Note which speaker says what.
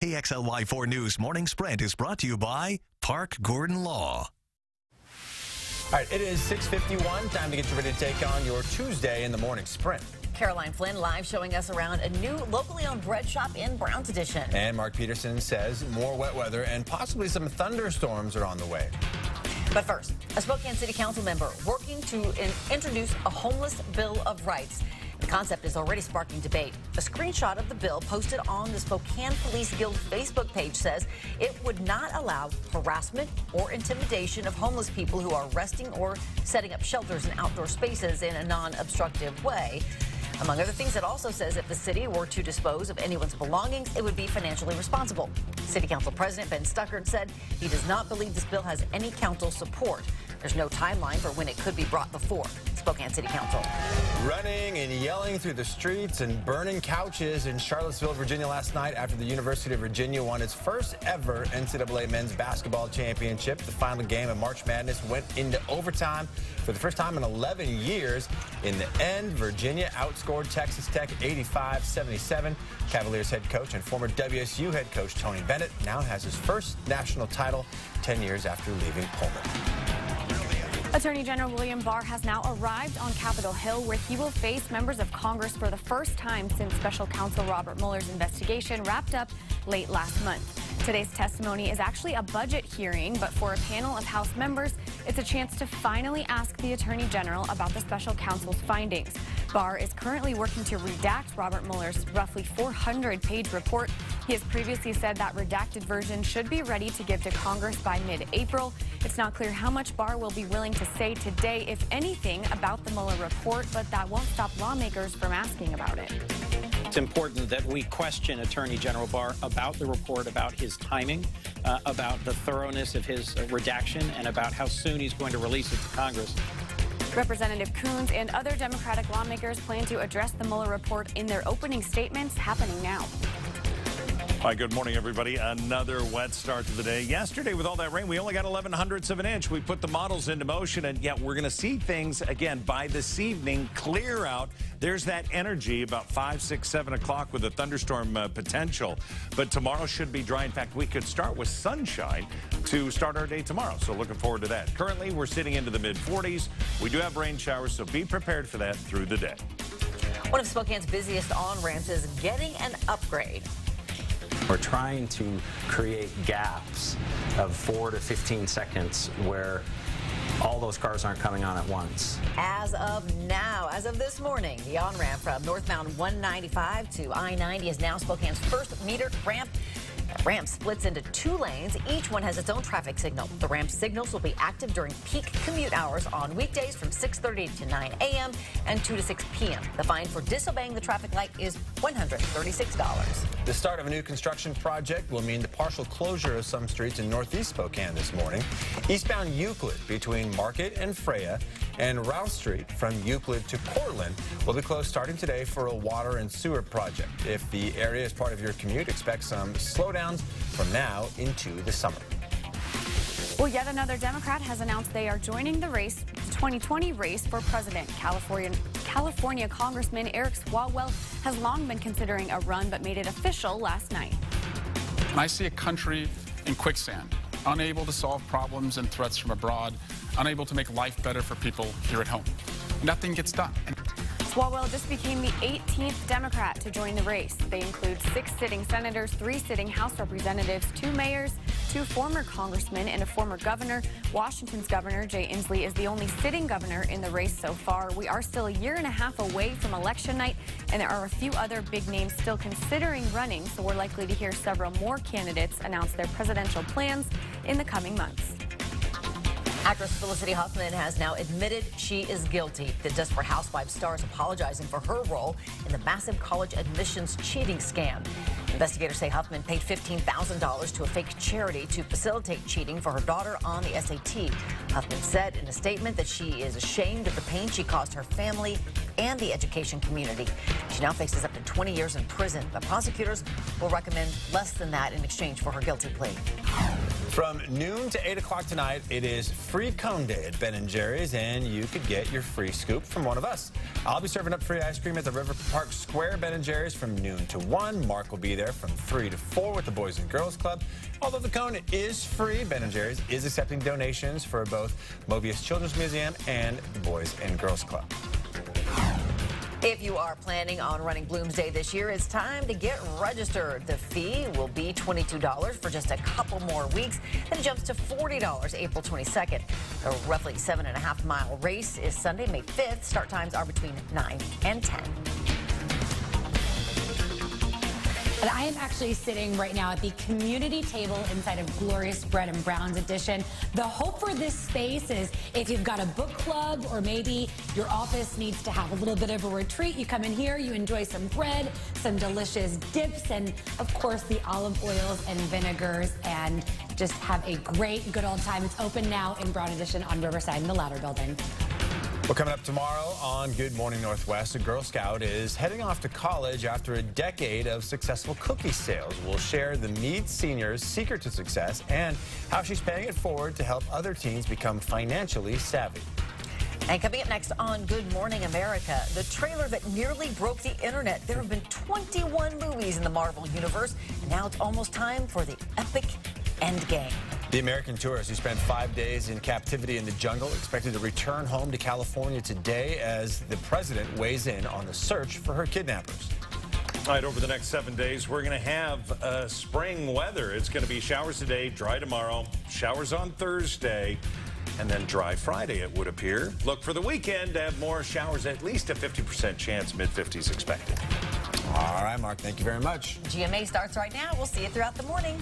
Speaker 1: KXLY4 News Morning Sprint is brought to you by Park Gordon Law.
Speaker 2: All right, it is 6:51. Time to get you ready to take on your Tuesday in the morning sprint.
Speaker 3: Caroline Flynn live showing us around a new locally owned bread shop in Browns Edition.
Speaker 2: And Mark Peterson says more wet weather and possibly some thunderstorms are on the way.
Speaker 3: But first, a Spokane City Council member working to introduce a homeless bill of rights. The concept is already sparking debate. A screenshot of the bill posted on the Spokane Police Guild Facebook page says it would not allow harassment or intimidation of homeless people who are resting or setting up shelters in outdoor spaces in a non-obstructive way. Among other things, it also says if the city were to dispose of anyone's belongings, it would be financially responsible. City Council President Ben Stuckert said he does not believe this bill has any council support. There's no timeline for when it could be brought before Spokane City Council.
Speaker 2: Running and yelling through the streets and burning couches in Charlottesville, Virginia last night after the University of Virginia won its first ever NCAA men's basketball championship. The final game of March Madness went into overtime for the first time in 11 years. In the end, Virginia outscored Texas Tech 85-77. Cavaliers head coach and former WSU head coach Tony Bennett now has his first national title 10 years after leaving Pullman.
Speaker 4: Attorney General William Barr has now arrived on Capitol Hill, where he will face members of Congress for the first time since Special Counsel Robert Mueller's investigation wrapped up late last month. Today's testimony is actually a budget hearing, but for a panel of House members, it's a chance to finally ask the Attorney General about the Special Counsel's findings. Barr is currently working to redact Robert Mueller's roughly 400-page report. He has previously said that redacted version should be ready to give to Congress by mid-April. It's not clear how much Barr will be willing to say today, if anything, about the Mueller report, but that won't stop lawmakers from asking about it.
Speaker 5: It's important that we question Attorney General Barr about the report, about his timing, about the thoroughness of his redaction, and about how soon he's going to release it to Congress.
Speaker 4: Representative Coons and other Democratic lawmakers plan to address the Mueller report in their opening statements happening now.
Speaker 6: Hi, good morning, everybody. Another wet start to the day. Yesterday, with all that rain, we only got 11/100ths of an inch. We put the models into motion, and yet we're going to see things, again, by this evening clear out. There's that energy about 5, 6, 7 o'clock with a thunderstorm potential. But tomorrow should be dry. In fact, we could start with sunshine to start our day tomorrow. So looking forward to that. Currently, we're sitting into the mid-40s. We do have rain showers, so be prepared for that through the day.
Speaker 3: One of Spokane's busiest on-ramps is getting an upgrade.
Speaker 7: We're trying to create gaps of 4 to 15 seconds where all those cars aren't coming on at once.
Speaker 3: As of now, as of this morning, the on-ramp from northbound 195 to I-90 is now Spokane's first metered ramp. The ramp splits into 2 lanes. Each one has its own traffic signal. The ramp signals will be active during peak commute hours on weekdays from 6:30 to 9 a.m. and 2 to 6 p.m. The fine for disobeying the traffic light is $136.
Speaker 2: The start of a new construction project will mean the partial closure of some streets in northeast Spokane this morning. Eastbound Euclid between Market and Freya and Rouse Street from Euclid to Cortland will be closed starting today for a water and sewer project. If the area is part of your commute, expect some slowdowns from now into the summer.
Speaker 4: Well, yet another Democrat has announced they are joining the 2020 race for president. California Congressman Eric Swalwell has long been considering a run, but made it official last night.
Speaker 8: I see a country in quicksand, unable to solve problems and threats from abroad, unable to make life better for people here at home. Nothing gets done.
Speaker 4: Swalwell just became the 18th Democrat to join the race. They include 6 sitting senators, 3 sitting House representatives, 2 mayors, 2 former congressmen, and a former governor. Washington's Governor Jay Inslee is the only sitting governor in the race so far. We are still a year and a half away from election night, and there are a few other big names still considering running, so we're likely to hear several more candidates announce their presidential plans in the coming months.
Speaker 3: Actress Felicity Huffman has now admitted she is guilty. The Desperate Housewives star is apologizing for her role in the massive college admissions cheating scam. Investigators say Huffman paid $15,000 to a fake charity to facilitate cheating for her daughter on the SAT. Huffman said in a statement that she is ashamed of the pain she caused her family and the education community. She now faces up to 20 years in prison, but prosecutors will recommend less than that in exchange for her guilty plea.
Speaker 2: From noon to 8 o'clock tonight, it is free cone day at Ben & Jerry's, and you could get your free scoop from one of us. I'll be serving up free ice cream at the River Park Square Ben & Jerry's from noon to 1. Mark will be there from 3 to 4 with the Boys and Girls Club. Although the cone is free, Ben & Jerry's is accepting donations for both Mobius Children's Museum and the Boys and Girls Club.
Speaker 3: If you are planning on running Bloomsday this year, it's time to get registered. The fee will be $22 for just a couple more weeks. Then it jumps to $40 April 22nd. The roughly 7.5-mile race is Sunday, May 5th. Start times are between 9 and 10.
Speaker 9: And I am actually sitting right now at the community table inside of Glorious Bread and Browns Edition. The hope for this space is if you've got a book club or maybe your office needs to have a little bit of a retreat, you come in here, you enjoy some bread, some delicious dips, and of course the olive oils and vinegars, and just have a great good old time. It's open now in Brown Edition on Riverside in the Ladder Building.
Speaker 2: Well, coming up tomorrow on Good Morning Northwest, a Girl Scout is heading off to college after a decade of successful cookie sales. We'll share the Meade senior's secret to success and how she's paying it forward to help other teens become financially savvy.
Speaker 3: And coming up next on Good Morning America, the trailer that nearly broke the internet. There have been 21 movies in the Marvel Universe, and now it's almost time for the epic endgame.
Speaker 2: The American tourist who spent 5 days in captivity in the jungle expected to return home to California today as the president weighs in on the search for her kidnappers.
Speaker 6: All right, over the next 7 days, we're going to have spring weather. It's going to be showers today, dry tomorrow, showers on Thursday, and then dry Friday, it would appear. Look for the weekend to have more showers, at least a 50% chance, mid-50s expected.
Speaker 2: All right, Mark, thank you very much.
Speaker 3: GMA starts right now. We'll see you throughout the morning.